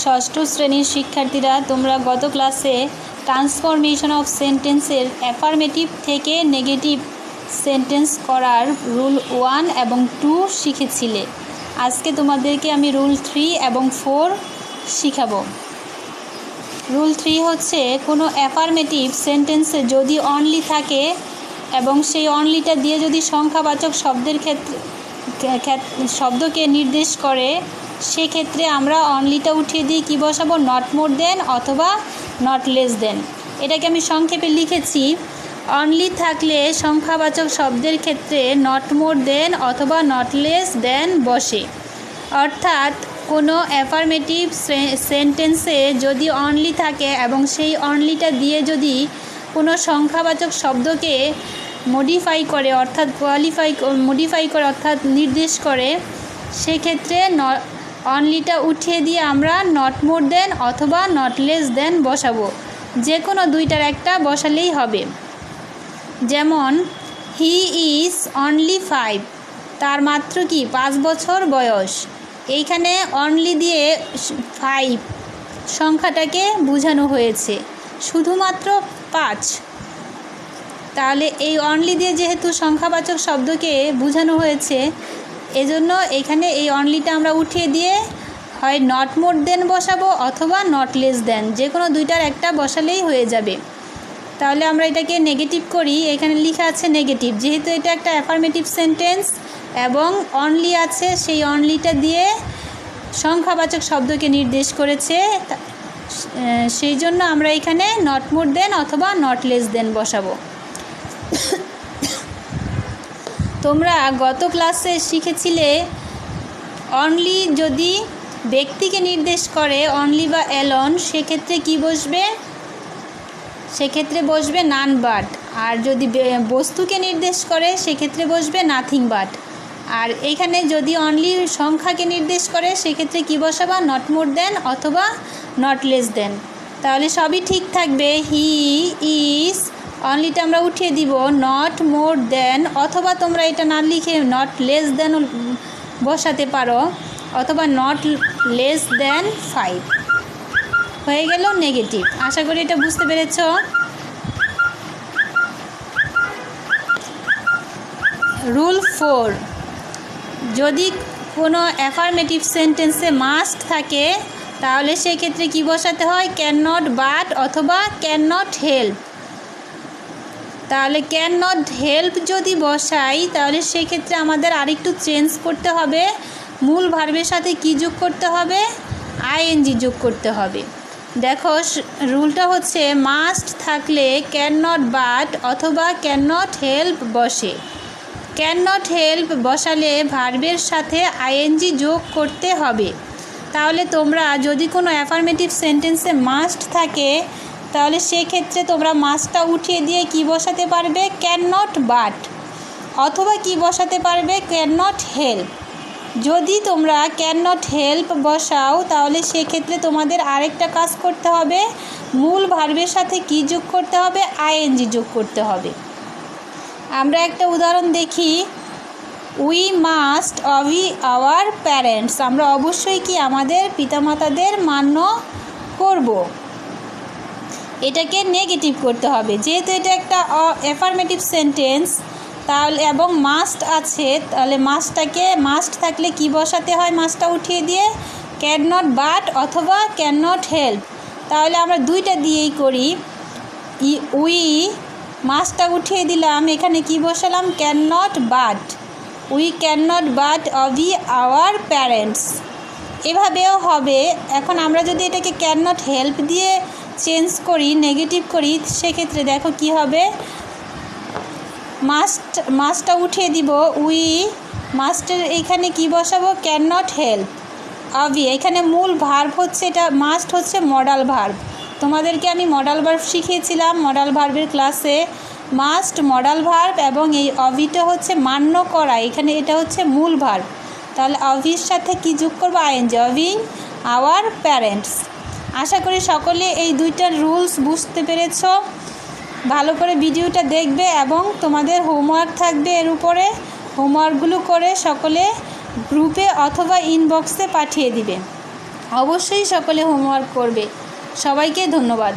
ষষ্ঠ শ্রেণীর শিক্ষার্থীরা, তোমরা গত ক্লাসে ট্রান্সফরমেশন অফ সেন্টেন্সের অ্যাফার্মেটিভ থেকে নেগেটিভ সেন্টেন্স করার রুল 1 এবং 2 শিখেছিলে। আজকে তোমাদেরকে আমি রুল 3 এবং 4 শিখাবো। রুল 3 হচ্ছে, কোনো অ্যাফার্মেটিভ সেন্টেন্সে যদি অনলি থাকে এবং সেই অনলিটা দিয়ে যদি সংখ্যাবাচক শব্দকে নির্দেশ করে, সেক্ষেত্রে আমরা অনলিটা উঠিয়ে দিয়ে কী বসাবো? নট মোর দেন অথবা নট লেস দেন। এটাকে আমি সংক্ষেপে লিখেছি। অনলি থাকলে সংখ্যাবাচক শব্দের ক্ষেত্রে নট মোর দেন অথবা নট লেস দেন বসে। অর্থাৎ কোনো অ্যাফার্মেটিভ সেন্টেন্সে যদি অনলি থাকে এবং সেই অনলিটা দিয়ে যদি কোনো সংখ্যাবাচক শব্দকে মডিফাই করে অর্থাৎ নির্দেশ করে, সেক্ষেত্রে অনলিটা উঠিয়ে দিয়ে আমরা নট মোর দেন অথবা নট লেস দেন বসাবো। যে কোনো দুইটার একটা বসালেই হবে। যেমন হি ইজ অনলি 5, তার মাত্র কি 5 বছর বয়স। এইখানে অনলি দিয়ে 5 সংখ্যাটাকে বোঝানো হয়েছে, শুধুমাত্র 5। তাহলে এই অনলি দিয়ে যেহেতু সংখ্যাবাচক শব্দকে বোঝানো হয়েছে, এজন্য এখানে এই অনলিটা আমরা উঠিয়ে দিয়ে হয় নট মোর দেন বসাবো অথবা নট লেস দেন, যে কোনো দুইটার একটা বসালেই হয়ে যাবে। তাহলে আমরা এটাকে নেগেটিভ করি। এখানে লেখা আছে নেগেটিভ, যেহেতু এটা একটা অ্যাফার্মেটিভ সেন্টেন্স এবং অনলি আছে, সেই অনলিটা দিয়ে সংখ্যাবাচক শব্দকে নির্দেশ করেছে, সেই জন্য আমরা এখানে নট মোর দেন অথবা নট লেস দেন বসাবো। তোমরা গত ক্লাসে শিখেছিলে অনলি যদি ব্যক্তিকে নির্দেশ করে, অনলি বা অ্যালোন, সেক্ষেত্রে কি বসবে? সেক্ষেত্রে বসবে নান বাট। আর যদি বস্তুকে নির্দেশ করে, সেক্ষেত্রে বসবে নাথিং বাট। আর এইখানে যদি অনলি সংখ্যাকে নির্দেশ করে, সেক্ষেত্রে কি বসাবা? নট মোর দেন অথবা নট লেস দেন। তাহলে সবই ঠিক থাকবে। হি ইজ অনলিটা আমরা উঠিয়ে দিব নট মোর দেন, অথবা তোমরা এটা না লিখে নট লেস দেন বসাতে পারো, অথবা নট লেস দেন 5 হয়ে গেল নেগেটিভ। আশা করি এটা বুঝতে পেরেছ। রুল 4, যদি কোনো অ্যাফার্মেটিভ সেন্টেন্সে মাস্ট থাকে, তাহলে সেক্ষেত্রে কি বসাতে হয়? ক্যান নট বাট অথবা ক্যান নট হেল্প। তাহলে ক্যান নট হেল্প যদি বসাই, তাহলে সেক্ষেত্রে আমাদের আরেকটু চেঞ্জ করতে হবে। মূল ভার্বের সাথে কি যোগ করতে হবে? আইএনজি যোগ করতে হবে। দেখো, রুলটা হচ্ছে মাস্ট থাকলে ক্যান নট বাট অথবা ক্যান নট হেল্প বসে। ক্যান নট হেল্প বসালে ভার্বের সাথে আইএনজি যোগ করতে হবে। তাহলে তোমরা যদি কোনো অ্যাফার্মেটিভ সেন্টেন্সে মাস্ট থাকে, তাহলে সেক্ষেত্রে তোমরা মাস্টটা উঠিয়ে দিয়ে কি বসাতে পারবে? ক্যান নট বাট, অথবা কি বসাতে পারবে? Can not help. যদি তোমরা ক্যান নট হেল্প বসাও, তাহলে সেক্ষেত্রে তোমাদের আরেকটা কাজ করতে হবে। মূল ভার্বের সাথে কি যোগ করতে হবে? আইএনজি যোগ করতে হবে। আমরা একটা উদাহরণ দেখি। We must Abhi our parents, আমরা অবশ্যই কি আমাদের পিতামাতাদের মান্য করব। এটাকে নেগেটিভ করতে হবে, যেহেতু এটা একটা অ্যাফার্মেটিভ সেন্টেন্স তাহলে এবং মাস্ট আছে, তাহলে মাস্ট থাকলে কি বসাতে হয়? মাস্টটা উঠিয়ে দিয়ে ক্যান নট বাট অথবা ক্যান নট হেল্প। তাহলে আমরা দুইটা দিয়েই করি। উই মাস্টটা উঠিয়ে দিলাম, এখানে কি বসালাম? Can not but. We can not but Abhi our parents. এভাবেও হবে। এখন আমরা যদি এটাকে ক্যান নট হেল্প দিয়ে চেঞ্জ করি, নেগেটিভ করি, সেক্ষেত্রে দেখো কি হবে? মাস্টটা উঠিয়ে দিব। উই মাস্টের এখানে কি বসাবো? ক্যান নট হেল্প অবি। এখানে মূল ভার্ব হচ্ছে, এটা মাস্ট হচ্ছে মডাল ভার্ব। তোমাদেরকে আমি মডাল ভার্ব শিখিয়েছিলাম মডাল ভার্বের ক্লাসে। মাস্ট মডাল ভার্ব এবং এই অবিটা হচ্ছে মান্য করা, এখানে এটা হচ্ছে মূল ভার্ব। তাহলে অবির সাথে কি যোগ করবো? I N G, obeying our parents. আশা করি সকলে এই দুইটার রুলস বুঝতে পেরেছ। ভালো করে ভিডিওটা দেখবে এবং তোমাদের হোমওয়ার্ক থাকবে এর উপরে। হোমওয়ার্কগুলো করে সকলে গ্রুপে অথবা ইনবক্সে পাঠিয়ে দিবে। অবশ্যই সকলে হোমওয়ার্ক করবে। সবাইকে ধন্যবাদ।